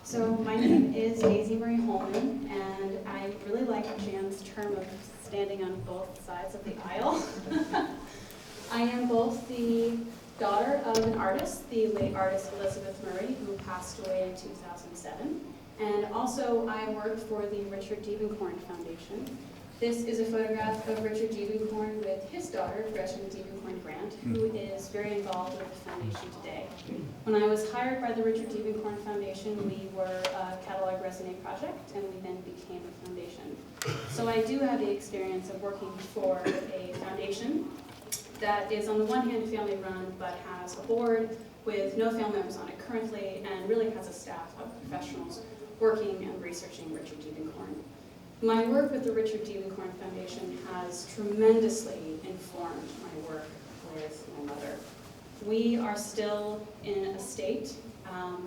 So my name is Murray Holman, and I really like Jan's term of standing on both sides of the aisle. I am both the daughter of an artist, the late artist Elizabeth Murray, who passed away in 2007, and also I work for the Richard Diebenkorn Foundation. This is a photograph of Richard Diebenkorn with his daughter, Gretchen Diebenkorn-Grant, who is very involved with the foundation today. When I was hired by the Richard Diebenkorn Foundation, we were a catalog resonate project, and we then became a foundation. So I do have the experience of working for a foundation that is on the one hand family run, but has a board with no family members on it currently, and really has a staff of professionals working and researching Richard Diebenkorn. My work with the Richard Diebenkorn Foundation has tremendously informed my work with my mother. We are still in a state.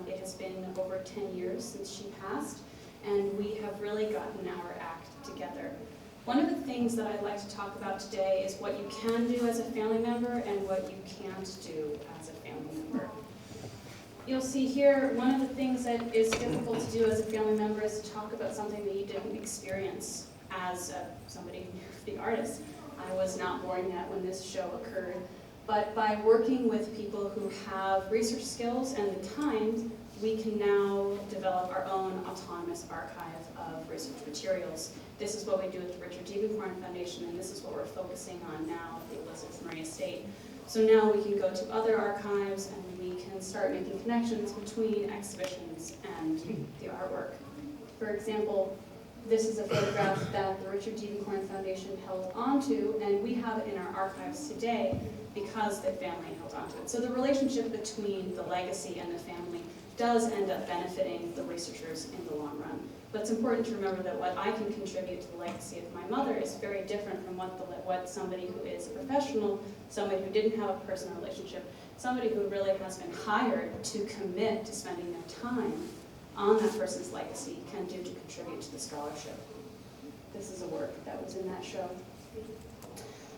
It has been over 10 years since she passed, and we have really gotten our act together. One of the things that I'd like to talk about today is what you can do as a family member and what you can't do as a family member. You'll see here, one of the things that is difficult to do as a family member is to talk about something that you didn't experience as somebody who knew the artist. I was not born yet when this show occurred, but by working with people who have research skills and the time, we can now develop our own autonomous archive of research materials. This is what we do with the Richard Diebenkorn Foundation, and this is what we're focusing on now at the Elizabeth Murray Estate. So now we can go to other archives and we can start making connections between exhibitions and the artwork. For example, this is a photograph that the Richard Diebenkorn Foundation held onto, and we have it in our archives today because the family held onto it. So the relationship between the legacy and the family does end up benefiting the researchers in the long run. But it's important to remember that what I can contribute to the legacy of my mother is very different from what somebody who is a professional, somebody who didn't have a personal relationship, somebody who really has been hired to commit to spending their time on that person's legacy can do to contribute to the scholarship. This is a work that was in that show.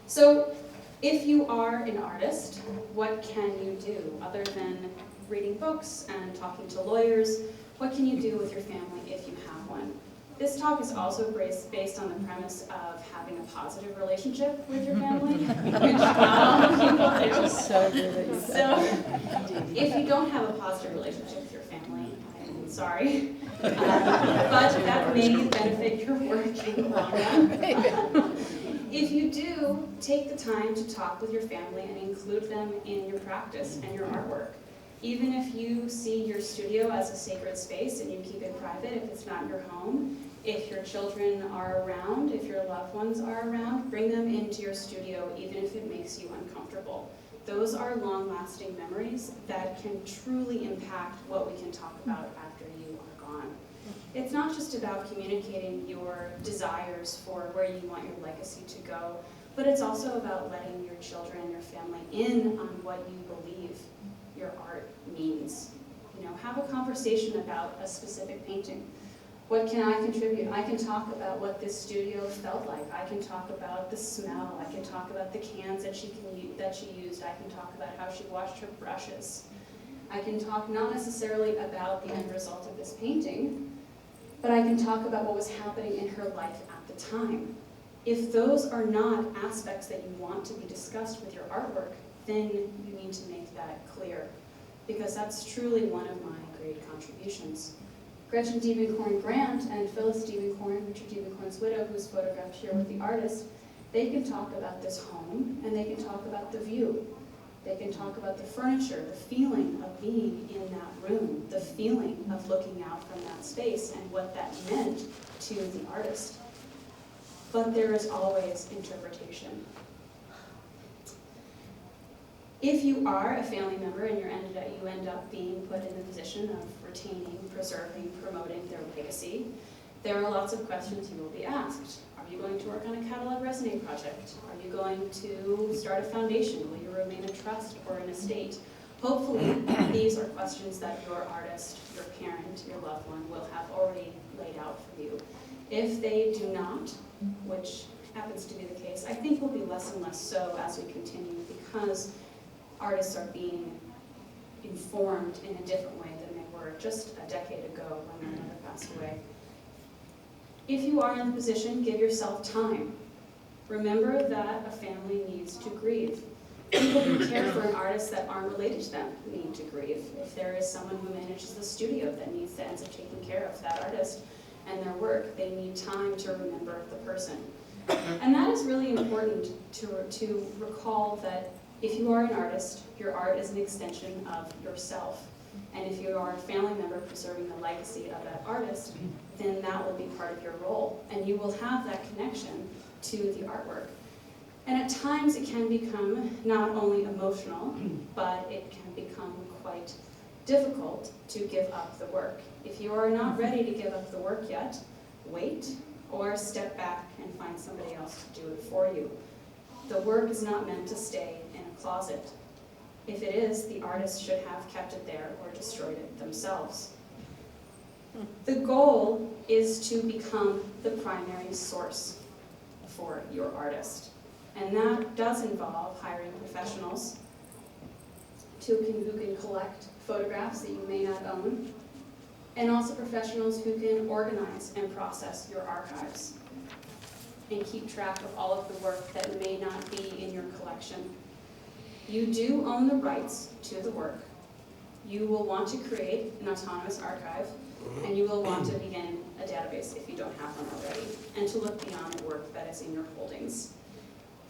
So if you are an artist, what can you do other than reading books and talking to lawyers? What can you do with your family if you have one? This talk is also based on the premise of having a positive relationship with your family, which not all people do. So good that you said So if you don't have a positive relationship with your family, I'm sorry, but that may benefit your work in the long run. If you do, take the time to talk with your family and include them in your practice and your artwork. Even if you see your studio as a sacred space and you keep it private, if it's not your home, if your children are around, if your loved ones are around, bring them into your studio even if it makes you uncomfortable. Those are long-lasting memories that can truly impact what we can talk about after you are gone. It's not just about communicating your desires for where you want your legacy to go, but it's also about letting your children and your family in on what you believe your art means. You know, have a conversation about a specific painting. What can I contribute? I can talk about what this studio felt like. I can talk about the smell. I can talk about the cans that she used. I can talk about how she washed her brushes. I can talk not necessarily about the end result of this painting, but I can talk about what was happening in her life at the time. If those are not aspects that you want to be discussed with your artwork, then you need to make that clear, because that's truly one of my great contributions. Gretchen Diebenkorn-Grant and Phyllis Diebenkorn, Richard Diebenkorn's widow, who's photographed here with the artist, they can talk about this home, and they can talk about the view. They can talk about the furniture, the feeling of being in that room, the feeling of looking out from that space, and what that meant to the artist. But there is always interpretation. If you are a family member and you end up being put in the position of retaining, preserving, promoting their legacy, there are lots of questions you will be asked. Are you going to work on a catalog resonate project? Are you going to start a foundation? Will you remain a trust or an estate? Hopefully, these are questions that your artist, your parent, your loved one will have already laid out for you. If they do not, which happens to be the case, I think will be less and less so as we continue, because artists are being informed in a different way than they were just a decade ago when their mother passed away. If you are in the position, give yourself time. Remember that a family needs to grieve. People who care for an artist that aren't related to them need to grieve. If there is someone who manages the studio that ends up taking care of that artist and their work, they need time to remember the person. And that is really important to recall that if you are an artist, your art is an extension of yourself. And if you are a family member preserving the legacy of that artist, then that will be part of your role. And you will have that connection to the artwork. And at times it can become not only emotional, but it can become quite difficult to give up the work. If you are not ready to give up the work yet, wait or step back and find somebody else to do it for you. The work is not meant to stay in a closet. If it is, the artist should have kept it there or destroyed it themselves. The goal is to become the primary source for your artist. And that does involve hiring professionals who can collect photographs that you may not own, and also professionals who can organize and process your archives and keep track of all of the work that may not be in your collection. You do own the rights to the work. You will want to create an autonomous archive, and you will want to begin a database if you don't have one already, and to look beyond the work that is in your holdings.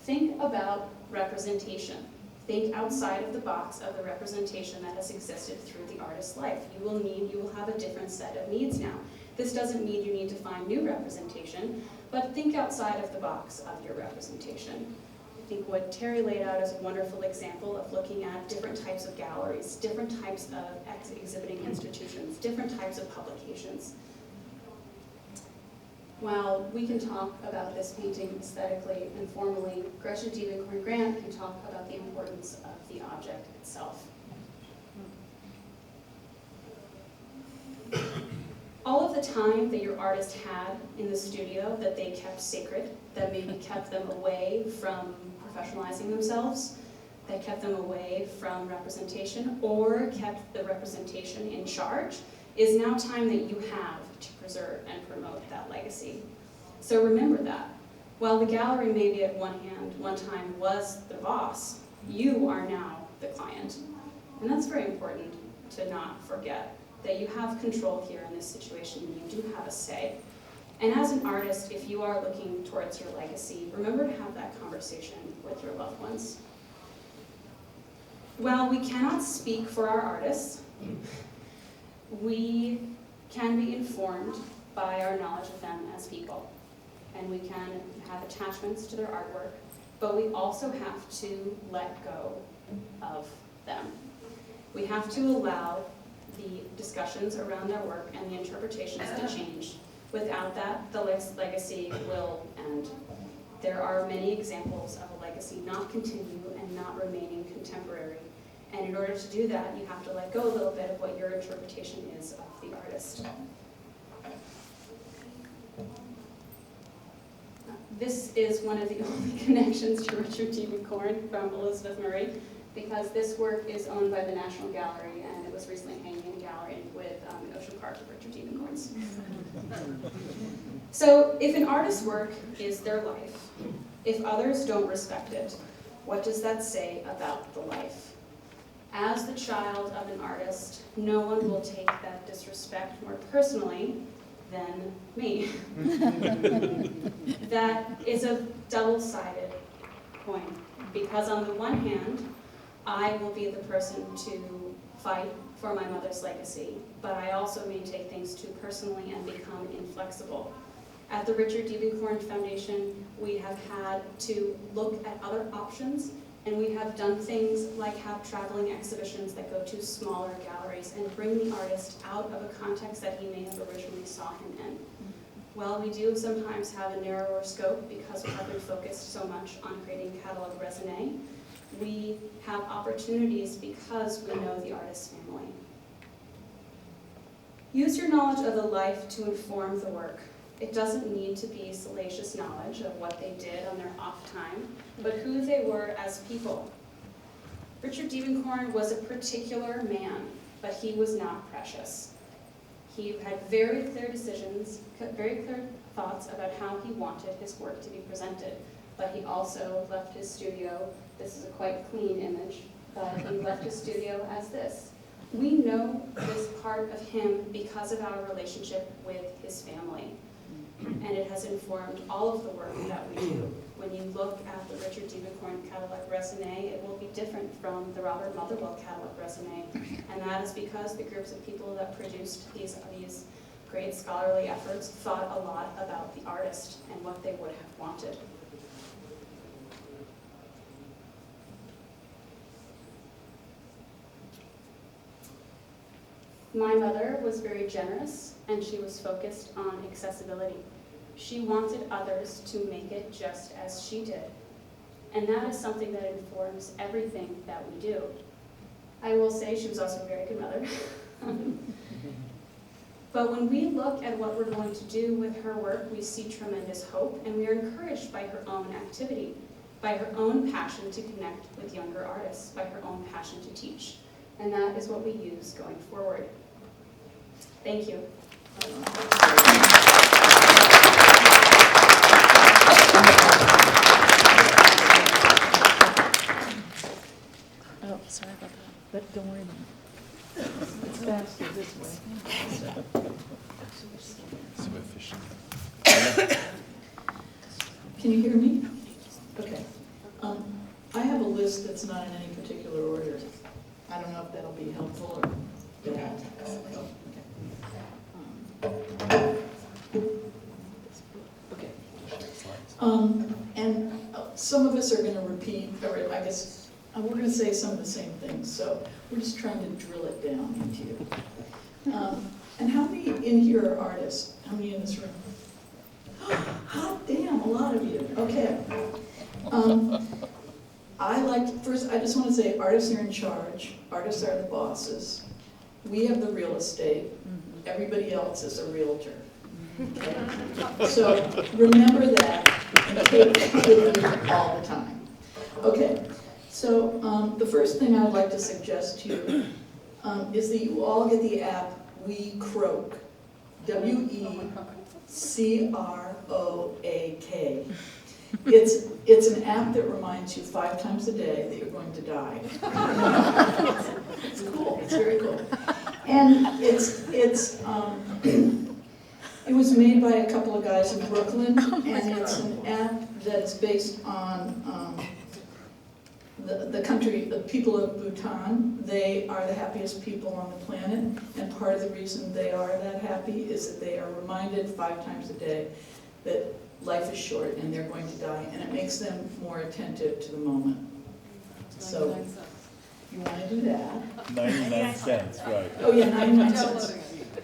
Think about representation. Think outside of the box of the representation that has existed through the artist's life. You will have a different set of needs now. This doesn't mean you need to find new representation, but think outside of the box of your representation. I think what Terri laid out is a wonderful example of looking at different types of galleries, different types of exhibiting institutions, different types of publications. While we can talk about this painting aesthetically and formally, Gretchen Diebenkorn Grant can talk about the importance of the object itself. All of the time that your artist had in the studio that they kept sacred, that maybe kept them away from professionalizing themselves, that kept them away from representation, or kept the representation in charge, is now time that you have to preserve and promote that legacy. So remember that. While the gallery maybe at one time was the boss, you are now the client. And that's very important to not forget, that you have control here in this situation and you do have a say. And as an artist, if you are looking towards your legacy, remember to have that conversation with your loved ones. While we cannot speak for our artists, we can be informed by our knowledge of them as people. And we can have attachments to their artwork, but we also have to let go of them. We have to allow the discussions around their work and the interpretations to change. Without that, the legacy will end. There are many examples of a legacy not continue and not remaining contemporary. And in order to do that, you have to let go a little bit of what your interpretation is of the artist. This is one of the only connections to Richard Diebenkorn from Elizabeth Murray, because this work is owned by the National Gallery, and it was recently hanging in a gallery with Ocean Park of Richard Diebenkorn's. So if an artist's work is their life, if others don't respect it, what does that say about the life? As the child of an artist, no one will take that disrespect more personally than me. That is a double-sided coin, because on the one hand, I will be the person to fight for my mother's legacy, but I also may take things too personally and become inflexible. At the Richard Diebenkorn Foundation, we have had to look at other options, and we have done things like have traveling exhibitions that go to smaller galleries and bring the artist out of a context that he may have originally saw him in. While we do sometimes have a narrower scope because we have been focused so much on creating catalog raisonné, we have opportunities because we know the artist's family. Use your knowledge of the life to inform the work. It doesn't need to be salacious knowledge of what they did on their off time, but who they were as people. Richard Diebenkorn was a particular man, but he was not precious. He had very clear decisions, very clear thoughts about how he wanted his work to be presented, but he also left his studio. This is a quite clean image, but he left his studio as this. We know this part of him because of our relationship with his family, and it has informed all of the work that we do. When you look at the Richard Diebenkorn catalog resume, it will be different from the Robert Motherwell catalog resume, and that is because the groups of people that produced these great scholarly efforts thought a lot about the artist and what they would have wanted. My mother was very generous, and she was focused on accessibility. She wanted others to make it just as she did. And that is something that informs everything that we do. I will say she was also a very good mother. But when we look at what we're going to do with her work, we see tremendous hope, and we are encouraged by her own activity, by her own passion to connect with younger artists, by her own passion to teach. And that is what we use going forward. Thank you. Oh, sorry about that. But don't worry about it. It's faster this way. So efficient. Can you hear me? Okay. I have a list that's not in any particular order. I don't know if that'll be helpful or bad. Okay. And some of us are going to repeat, or I guess we're going to say some of the same things, so we're just trying to drill it down into you. And how many in here are artists? How many in this room? Hot damn, a lot of you. Okay. First, I just want to say artists are in charge. Artists are the bosses. We have the real estate. Everybody else is a realtor. Okay? So remember that and take it with you all the time. Okay, so the first thing I would like to suggest to you is that you all get the app We Croak, WeCroak. It's an app that reminds you 5 times a day that you're going to die. It's cool. It's very cool. And it was made by a couple of guys in Brooklyn, and it's an app that's based on the country, the people of Bhutan. They are the happiest people on the planet, and part of the reason they are that happy is that they are reminded 5 times a day that life is short and they're going to die, and it makes them more attentive to the moment. So, you want to do that? 99 cents, right. Oh yeah, 99 cents.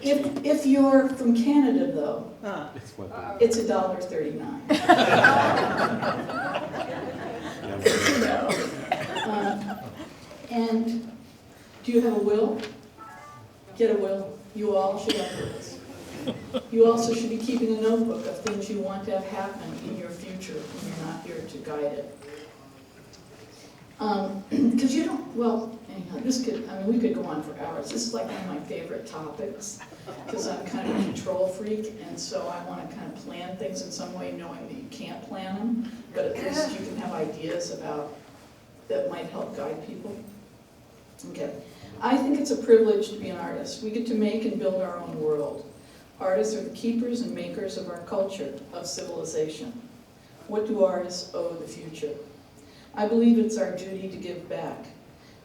If you're from Canada though, it's $1.39. And do you have a will? Get a will. You all should have wills. You also should be keeping a notebook of things you want to have happen in your future when you're not here to guide it. Because you don't, well, anyhow, we could go on for hours. This is like one of my favorite topics, because I'm kind of a control freak, and so I want to kind of plan things in some way, knowing that you can't plan them, but at least you can have ideas about that might help guide people. Okay. I think it's a privilege to be an artist. We get to make and build our own world. Artists are the keepers and makers of our culture, of civilization. What do artists owe the future? I believe it's our duty to give back.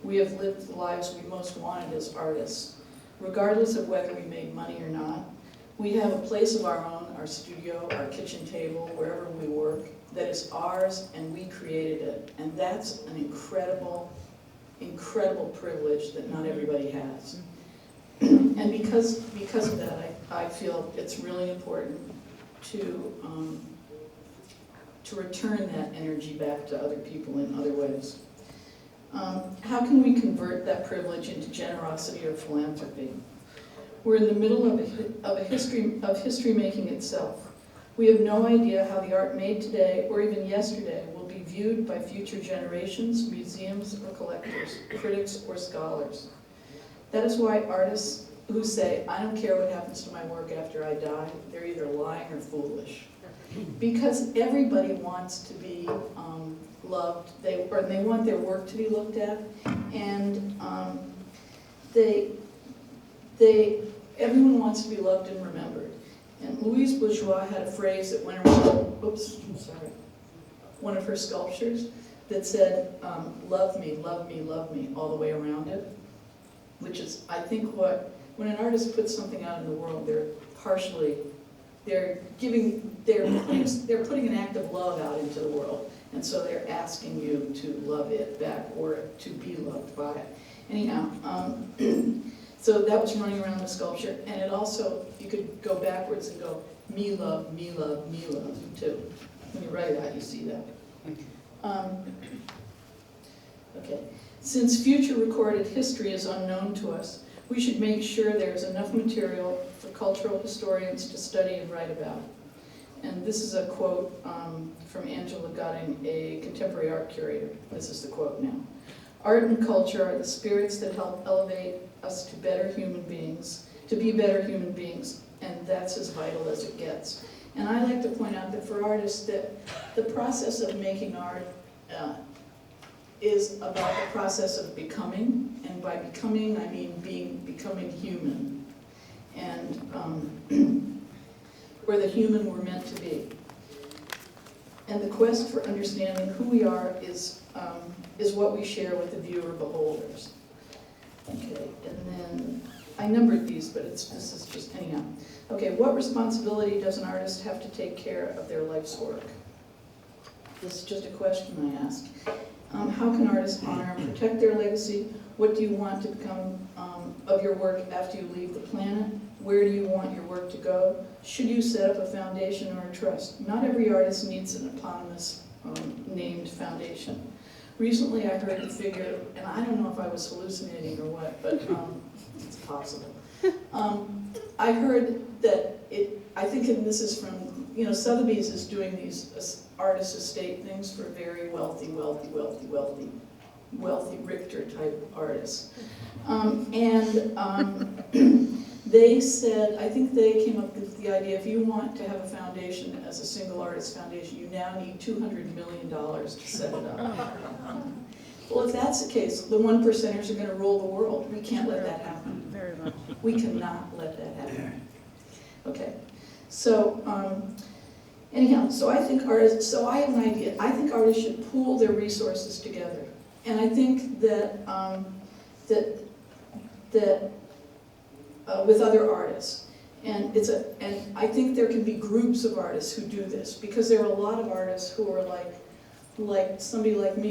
We have lived the lives we most wanted as artists. Regardless of whether we made money or not, we have a place of our own, our studio, our kitchen table, wherever we work, that is ours, and we created it. And that's an incredible, incredible privilege that not everybody has. And because of that, I feel it's really important to return that energy back to other people in other ways. How can we convert that privilege into generosity or philanthropy? We're in the middle of history making itself. We have no idea how the art made today or even yesterday will be be viewed by future generations, museums or collectors, critics or scholars. That is why artists who say, "I don't care what happens to my work after I die," they're either lying or foolish. Because everybody wants to be loved, they want their work to be looked at, and everyone wants to be loved and remembered. And Louise Bourgeois had a phrase that went around, one of her sculptures that said, "Love me, love me, love me," all the way around it, which is, I think, when an artist puts something out in the world, they're putting an act of love out into the world, and so they're asking you to love it back or to be loved by it. Anyhow, so that was running around the sculpture, and it also, you could go backwards and go, "Me love, me love, me love," too. When you write it out, you see that. Okay. Since future recorded history is unknown to us, we should make sure there's enough material for cultural historians to study and write about. And this is a quote from Angela Gutting, a contemporary art curator. This is the quote now. "Art and culture are the spirits that help elevate us to better human beings, to be better human beings, and that's as vital as it gets." And I like to point out that for artists, that the process of making art is about the process of becoming, and by becoming, I mean becoming human, and or the human we're meant to be. And the quest for understanding who we are is what we share with the viewer beholders. Okay, and then I numbered these, but this is just anyhow. Okay, what responsibility does an artist have to take care of their life's work? This is just a question I ask. How can artists honor and protect their legacy? What do you want to become of your work after you leave the planet? Where do you want your work to go? Should you set up a foundation or a trust? Not every artist needs an eponymous named foundation. Recently I heard the figure, and I don't know if I was hallucinating or what, but it's possible. I heard that I think, and this is from, Sotheby's is doing these artist estate things for very wealthy Richter type artists. They said, I think they came up with the idea, if you want to have a foundation as a single artist foundation, you now need $200 million to set it up. Well, if that's the case, the 1%ers are going to rule the world. We can't let that happen. Very much. We cannot let that happen. Okay, so anyhow, so I think artists, so I have an idea. I think artists should pool their resources together. And I think that, with other artists. And I think there can be groups of artists who do this, because there are a lot of artists who are like somebody like me,